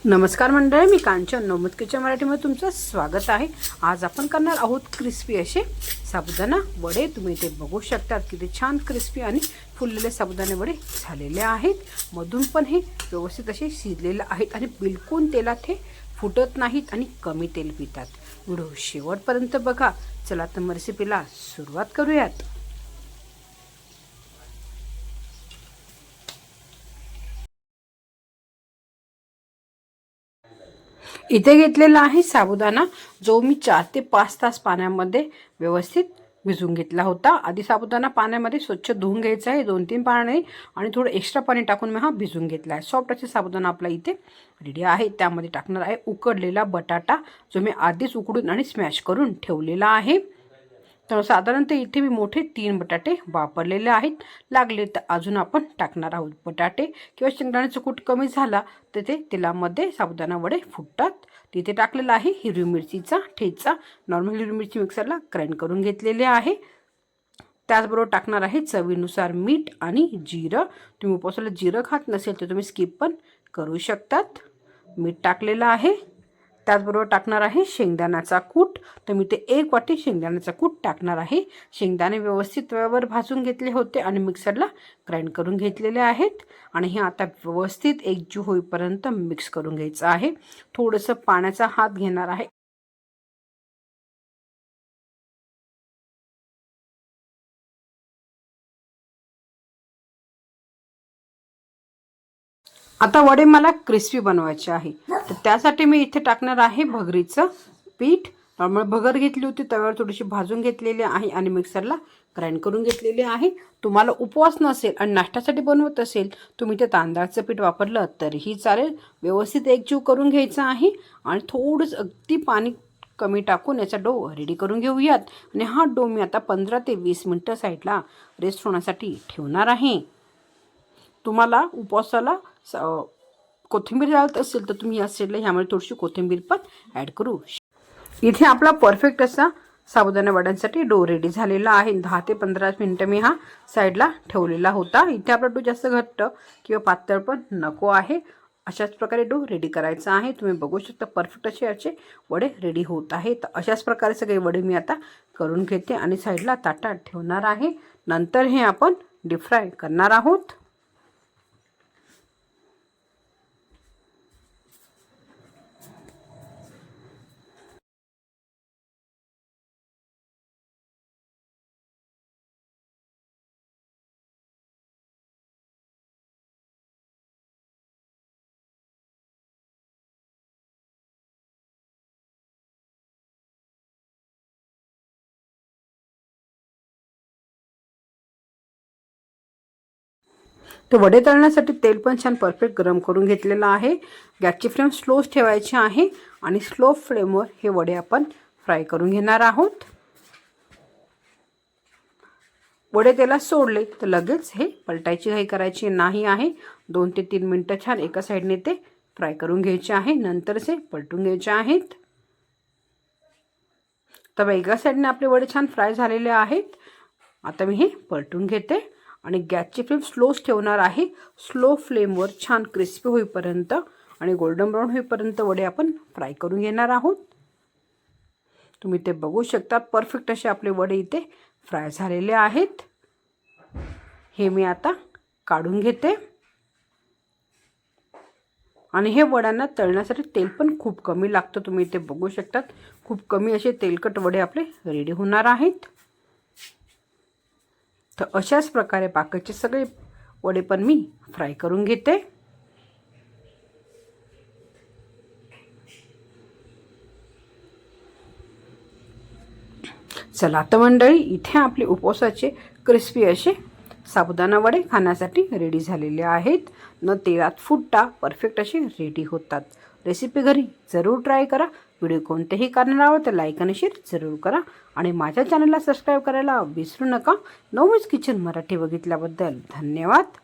नमस्कार मंडळी, मी कांचन नवमत किचन मराठीमध्ये तुमचं स्वागत आहे। आज आपण करणार आहोत क्रिस्पी असे साबुदाणा वडे। तुम्ही ते बघू शकतात किती छान क्रिस्पी आणि फुललेले साबुदाणे वडे झालेले आहेत। मधून पण हे व्यवस्थित असे शिजलेले आहेत आणि बिलकुल तेलात हे फुटत नाहीत आणि कमी तेल पितात। व्हिडिओ शेवटपर्यंत बघा। चला तर मग रेसिपीला सुरुवात करूयात। इथे घेतलेला आहे साबुदाणा, जो मी 4 ते 5 तास पाण्यामध्ये व्यवस्थित भिजवून घेतला होता। आधी साबुदाणा पाण्यामध्ये स्वच्छ धुवून घ्यायचा आहे 2-3 पाण्याने आणि थोडं एक्स्ट्रा पाणी टाकून मी हा भिजवून घेतला आहे। सॉफ्ट असे साबुदाणा आपला इथे रेडी आहे। त्यामध्ये टाकणार आहे उकडलेला बटाटा, जो मी आधीच उकडून आणि स्मॅश करून ठेवलेला आहे। तर साधारणतः इथे मी मोठे 3 बटाटे वापरलेले आहेत। लागले तर अजून आपण टाकणार आहोत। बटाटे किंवा शेंगदाण्याचा कूट कमी झाला तर ते तेलामध्ये साबुदाणा वडे फुटतात। तिथे टाकलेला आहे हिरवी मिरचीचा ठेचा, नॉर्मल हिरवी मिरची मिक्सरला ग्राइंड करून घेतलेले आहे। त्याचबरोबर टाकणार आहे चवीनुसार मीठ आणि जिरं। तुम्ही उपवासाला जिरं खात नसेल तर तुम्ही स्किप पण करू शकतात। मीठ टाकलेलं आहे। त्याचबरोबर टाकणार आहे शेंगदाण्याचा कूट। तर मी ते 1 वाटी शेंगदाण्याचा कूट टाकणार आहे। शेंगदाणे व्यवस्थित तव्यावर भाजून घेतले होते आणि मिक्सरला ग्राइंड करून घेतलेले आहेत आणि हे आता व्यवस्थित एकजीव होईपर्यंत मिक्स करून घ्यायचं आहे। थोडंसं पाण्याचा हात घेणार आहे। आता वडे मला क्रिस्पी बनवायचे आहे, तर त्यासाठी मी इथे टाकणार आहे भगरीचं पीठ। नॉर्मल भगर घेतली होती, तव्यावर थोडीशी भाजून घेतलेली आहे आणि मिक्सरला ग्राइंड करून घेतलेले आहे। तुम्हाला उपवास नसेल आणि नाश्त्यासाठी बनवत असेल तुम्ही ते तांदळाचं पीठ वापरलं तरीही चालेल। व्यवस्थित एकजीव करून घ्यायचं आहे आणि थोडंसं अगदी पाणी कमी टाकून याचा डो रेडी करून घेऊयात। आणि हा डो मी आता 15 ते 20 मिनिटं साईडला रेस्ट होण्यासाठी ठेवणार आहे। तुम्हाला उपवासाला कोथिंबीर घालत असेल तर तुम्ही या साईडला ह्यामध्ये थोडीशी कोथिंबीर पण ॲड करू। इथे आपला परफेक्ट असा साबुदाणा वड्यांसाठी डो रेडी झालेला आहे। 10 ते 15 मिनिटं मी हा साईडला ठेवलेला होता। इथे आपला डो जास्त घट्ट किंवा पातळ पण नको आहे। अशाच प्रकारे डो रेडी करायचा आहे। तुम्ही बघू शकता परफेक्ट असे याचे वडे रेडी होत आहेत। तर अशाच प्रकारे सगळे वडे मी आता करून घेते आणि साईडला ताटात ठेवणार आहे। नंतर हे आपण डीप फ्राय करणार आहोत। तर वडे तळण्यासाठी तेल पण छान परफेक्ट गरम करून घेतलेलं आहे। गॅसची फ्लेम स्लोच ठेवायची आहे आणि स्लो फ्लेमवर हे वडे आपण फ्राय करून घेणार आहोत। वडे तेलात सोडले तर लगेच हे पलटायची घाई करायची नाही आहे। 2 ते 3 मिनिटं छान एका साईडने ते फ्राय करून घ्यायचे आहे, नंतर ते पलटून घ्यायचे आहेत। तर एका साईडने आपले वडे छान फ्राय झालेले आहेत। आता मी हे पलटून घेते आणि गॅसची फ्लेम स्लोच ठेवणार आहे। स्लो फ्लेमवर छान क्रिस्पी होईपर्यंत आणि गोल्डन ब्राऊन होईपर्यंत वडे आपण फ्राय करून घेणार आहोत। तुम्ही ते बघू शकता परफेक्ट असे आपले वडे इथे फ्राय झालेले आहेत। हे मी आता काढून घेते आणि हे वड्यांना तळण्यासाठी तेल पण खूप कमी लागतं। तुम्ही इथे बघू शकतात खूप कमी असे तेलकट वडे आपले रेडी होणार आहेत। तर अशाच प्रकारे बाकीचे सगळे वडे पण मी फ्राय करून घेते। चला तर मंडळी, इथे आपले उपवासाचे क्रिस्पी असे साबुदाणा वडे खाण्यासाठी रेडी झालेले आहेत। न तेलात फुटता परफेक्ट असे रेडी होतात। रेसिपी घरी जरूर ट्राय करा। व्हिडिओ कोणतेही करणार आहोत तर लाईक आणि शेअर जरूर करा आणि माझ्या चॅनलला सबस्क्राईब करायला विसरू नका। नवमत किचन मराठी बघितल्याबद्दल धन्यवाद।